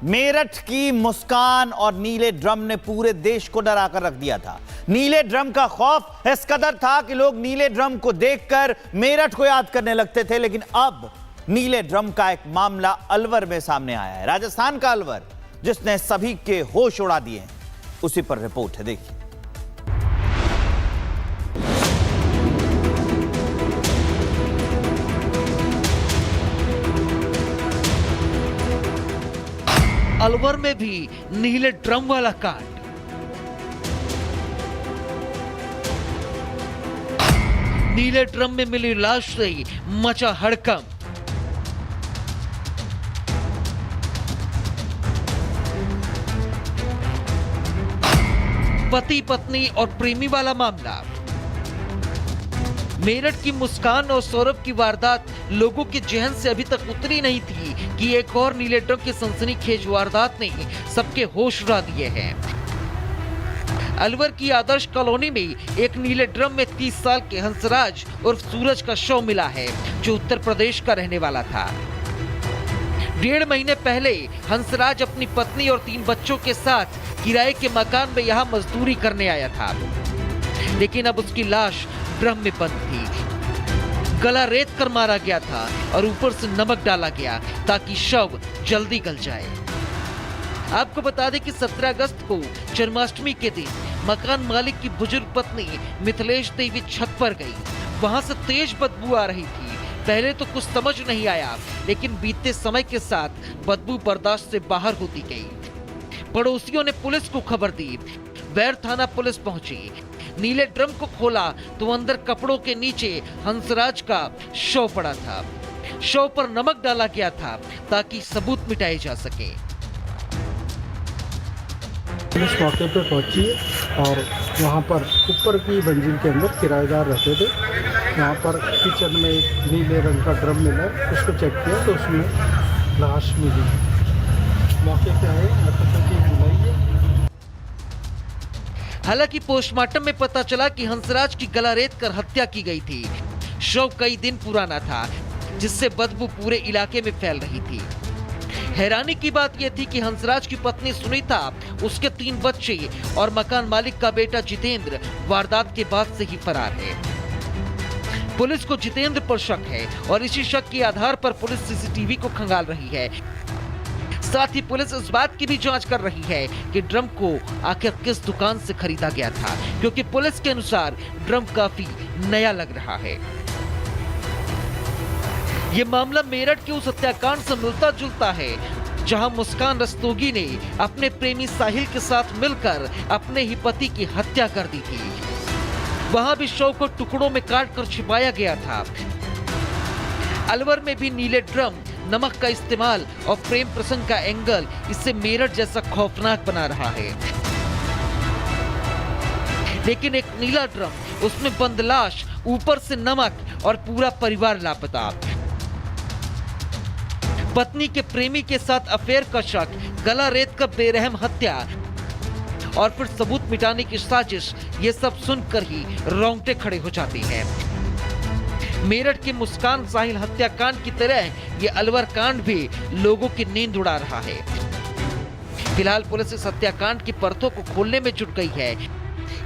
मेरठ की मुस्कान और नीले ड्रम ने पूरे देश को डरा कर रख दिया था। नीले ड्रम का खौफ इस कदर था कि लोग नीले ड्रम को देखकर मेरठ को याद करने लगते थे। लेकिन अब नीले ड्रम का एक मामला अलवर में सामने आया है। राजस्थान का अलवर, जिसने सभी के होश उड़ा दिए हैं। उसी पर रिपोर्ट है, देखिए। अलवर में भी नीले ड्रम वाला कांड। नीले ड्रम में मिली लाश से मचा हड़कंप। पति पत्नी और प्रेमी वाला मामला। मेरठ की मुस्कान और सौरभ की वारदात लोगों के जहन से अभी तक उतरी नहीं थी कि एक और नीले ड्रम की सनसनीखेज वारदात ने सबके होश उड़ा दिए हैं। अलवर की आदर्श कॉलोनी में एक नीले ड्रम में 30 साल के हंसराज और सूरज का शव मिला है, जो उत्तर प्रदेश का रहने वाला था। 1.5 महीने पहले हंसराज अपनी पत्नी और 3 बच्चों के साथ किराए के मकान में यहाँ मजदूरी करने आया था, लेकिन अब उसकी लाश ड्रम में बंद थी। गला रेत कर मारा गया था और ऊपर से नमक डाला गया ताकि शव जल्दी गल जाए। आपको बता दें कि 17 अगस्त को जन्माष्टमी के दिन मकान मालिक की बुजुर्ग पत्नी मिथिलेश देवी छत पर गई। वहां से तेज बदबू आ रही थी। पहले तो कुछ समझ नहीं आया, लेकिन बीतते समय के साथ बदबू बर्दाश्त से बाहर होती गई। पड़ोसियों ने पुलिस को खबर दी। बैर थाना पुलिस पहुंची। नीले ड्रम को खोला तो अंदर कपड़ों के नीचे हंसराज का शव पड़ा था। शव पर नमक डाला गया था ताकि सबूत मिटाए जा सके। पुलिस मौके पे पहुंची और वहां पर ऊपर की मंजिल के अंदर किराएदार रहते थे। वहां पर किचन में एक नीले रंग का ड्रम मिला, उसको चेक किया तो उसमें लाश मिली। मौके पे आए, बुलाइए। हालांकि पोस्टमार्टम में पता चला कि हंसराज की गला रेत कर हत्या की गई थी। शव कई दिन पुराना था, जिससे बदबू पूरे इलाके में फैल रही थी। हैरानी की बात यह थी कि हंसराज की पत्नी सुनीता, उसके 3 बच्चे और मकान मालिक का बेटा जितेंद्र वारदात के बाद से ही फरार है। पुलिस को जितेंद्र पर शक है और इसी शक के आधार पर पुलिस सीसीटीवी को खंगाल रही है। साथ ही पुलिस इस बात की भी जांच कर रही है कि ड्रम को आखिर किस दुकान से खरीदा गया था, क्योंकि पुलिस के अनुसार ड्रम काफी नया लग रहा है। ये मामला मेरठ के उस हत्याकांड से मिलता जुलता है, जहां मुस्कान रस्तोगी ने अपने प्रेमी साहिल के साथ मिलकर अपने ही पति की हत्या कर दी थी। वहां भी शव को टुकड़ों में काट कर छिपाया गया था। अलवर में भी नीले ड्रम, नमक का इस्तेमाल और प्रेम प्रसंग का एंगल इससे मेरठ जैसा खौफनाक बना रहा है। लेकिन एक नीला ड्रम, उसमें बंद लाश, ऊपर से नमक और पूरा परिवार लापता। पत्नी के प्रेमी के साथ अफेयर का शक, गला रेत का बेरहम हत्या और फिर सबूत मिटाने की साजिश, ये सब सुनकर ही रोंगटे खड़े हो जाते हैं। मेरठ के मुस्कान साहिल हत्याकांड की तरह ये अलवर कांड भी लोगों की नींद उड़ा रहा है। फिलहाल पुलिस इस हत्याकांड की परतों को खोलने में जुट गई है।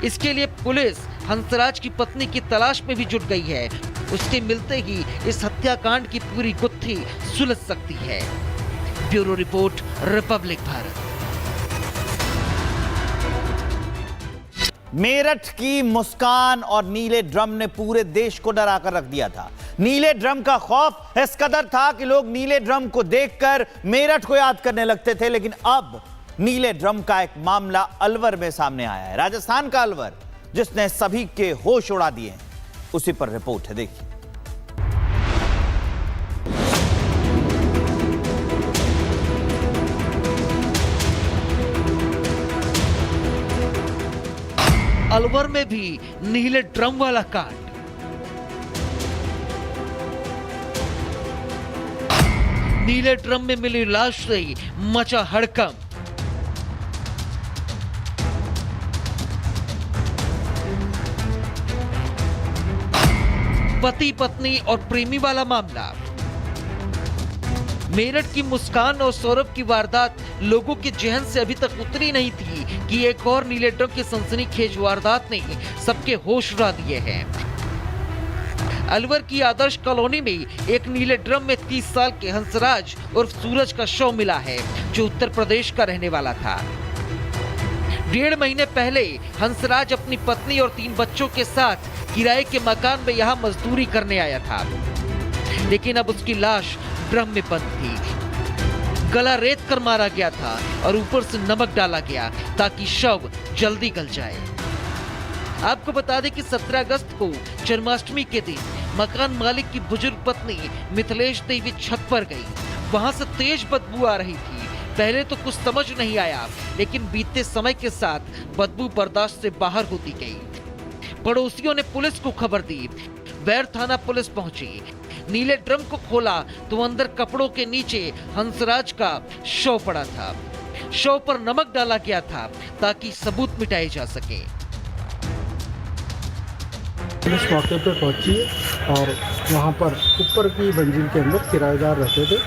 इसके लिए पुलिस हंसराज की पत्नी की तलाश में भी जुट गई है। उसके मिलते ही इस हत्याकांड की पूरी गुत्थी सुलझ सकती है। Bureau report, Republic Bharat. Meerut की मुस्कान और नीले ड्रम ने पूरे देश को डरा कर रख दिया था। नीले ड्रम का खौफ इस कदर था कि लोग नीले ड्रम को देखकर मेरठ को याद करने लगते थे। लेकिन अब नीले ड्रम का एक मामला अलवर में सामने आया है। राजस्थान का अलवर, जिसने सभी के होश उड़ा दिए हैं। उसी पर रिपोर्ट है, देखिए। अलवर में भी नीले ड्रम वाला कांड। नीले ड्रम में मिली लाश से मचा हड़कंप। पति पत्नी और प्रेमी वाला मामला। मेरठ की मुस्कान और सौरभ की वारदात लोगों के जहन से अभी तक उतरी नहीं थी कि एक और नीले ड्रम की सनसनीखेज वारदात ने सबके होश उड़ा दिए हैं। अलवर की आदर्श कॉलोनी में एक नीले ड्रम में 30 साल के हंसराज उर्फ सूरज का शव मिला है, जो उत्तर प्रदेश का रहने वाला था। 1.5 महीने पहले हंसराज अपनी पत्नी और 3 बच्चों के साथ किराए के मकान में यहाँ मजदूरी करने आया था, लेकिन अब उसकी लाश ड्रम में बंद थी। गला रेत कर मारा गया था और ऊपर से नमक डाला गया ताकि शव जल्दी गल जाए। आपको बता दें कि 17 अगस्त को जन्माष्टमी के दिन मकान मालिक की बुजुर्ग पत्नी मिथिलेश देवी छत पर गई। वहां से तेज बदबू आ रही थी। पहले तो कुछ समझ नहीं आया, लेकिन बीतते समय के साथ बदबू बर्दाश्त से बाहर होती गई। पड़ोसियों ने पुलिस को खबर दी। बैर थाना पुलिस पहुंची। नीले ड्रम को खोला तो अंदर कपड़ों के नीचे हंसराज का शव पड़ा था। शव पर नमक डाला गया था ताकि सबूत मिटाए जा सके। पुलिस मौके पे पहुंची है और वहाँ पर ऊपर की मंजिल के अंदर किराएदार रहते थे।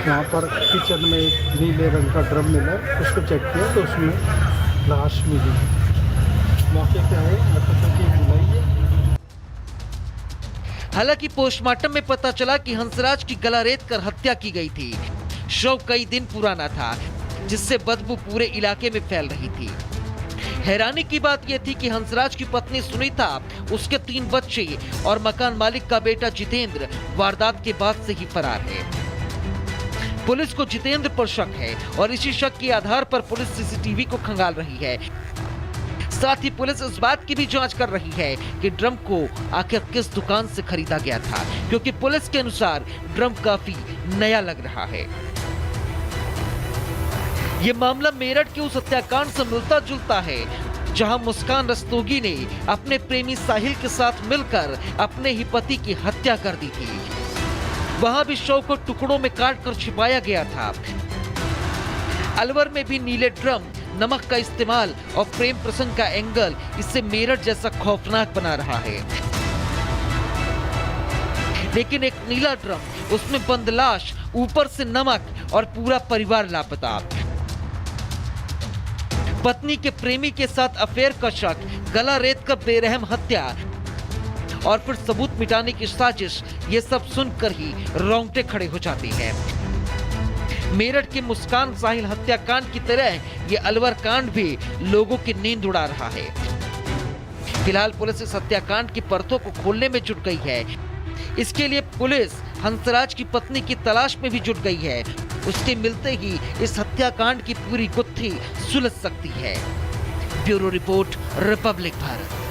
वहाँ पर किचन में एक नीले रंग का ड्रम मिला, उसको चेक किया तो उसमें लाश मिली। मौके पे आए, मृतकों की बुलाई है। हालांकि पोस्टमार्टम में पता चला कि हंसराज की गला रेत कर हत्या की गई थी। शव कई दिन पुराना था, जिससे बदबू पूरे इलाके में फैल रही थी। हैरानी की बात यह थी कि हंसराज की पत्नी सुनीता, उसके 3 बच्चे और मकान मालिक का बेटा जितेंद्र वारदात के बाद से ही फरार है। पुलिस को जितेंद्र पर शक है और इसी शक के आधार पर पुलिस सीसीटीवी को खंगाल रही है। साथ ही पुलिस इस बात की भी जांच कर रही है कि ड्रम को आखिर किस दुकान से खरीदा गया था, क्योंकि पुलिस के अनुसार ड्रम काफी नया लग रहा है। ये मामला मेरठ के उस हत्याकांड से मिलता जुलता है जहां मुस्कान रस्तोगी ने अपने प्रेमी साहिल के साथ मिलकर अपने ही पति की हत्या कर दी थी। वहां भी शव को टुकड़ों में काट कर छिपाया गया था। अलवर में भी नीले ड्रम, नमक का इस्तेमाल और प्रेम प्रसंग का एंगल इससे मेरठ जैसा खौफनाक बना रहा है। लेकिन एक नीला ड्रम, उसमें बंद लाश, ऊपर से नमक और पूरा परिवार लापता। पत्नी के प्रेमी के साथ अफेयर का शक, गला रेत का बेरहम हत्या और फिर सबूत मिटाने की साजिश, ये सब सुनकर ही रोंगटे खड़े हो जाते हैं। मेरठ के मुस्कान साहिल हत्याकांड की तरह ये अलवर कांड भी लोगों की नींद उड़ा रहा है। फिलहाल पुलिस इस हत्याकांड की परतों को खोलने में जुट गई है। इसके लिए पुलिस हंसराज की पत्नी की तलाश में भी जुट गई है। उसके मिलते ही इस हत्याकांड की पूरी गुत्थी सुलझ सकती है। Bureau report, Republic Bharat.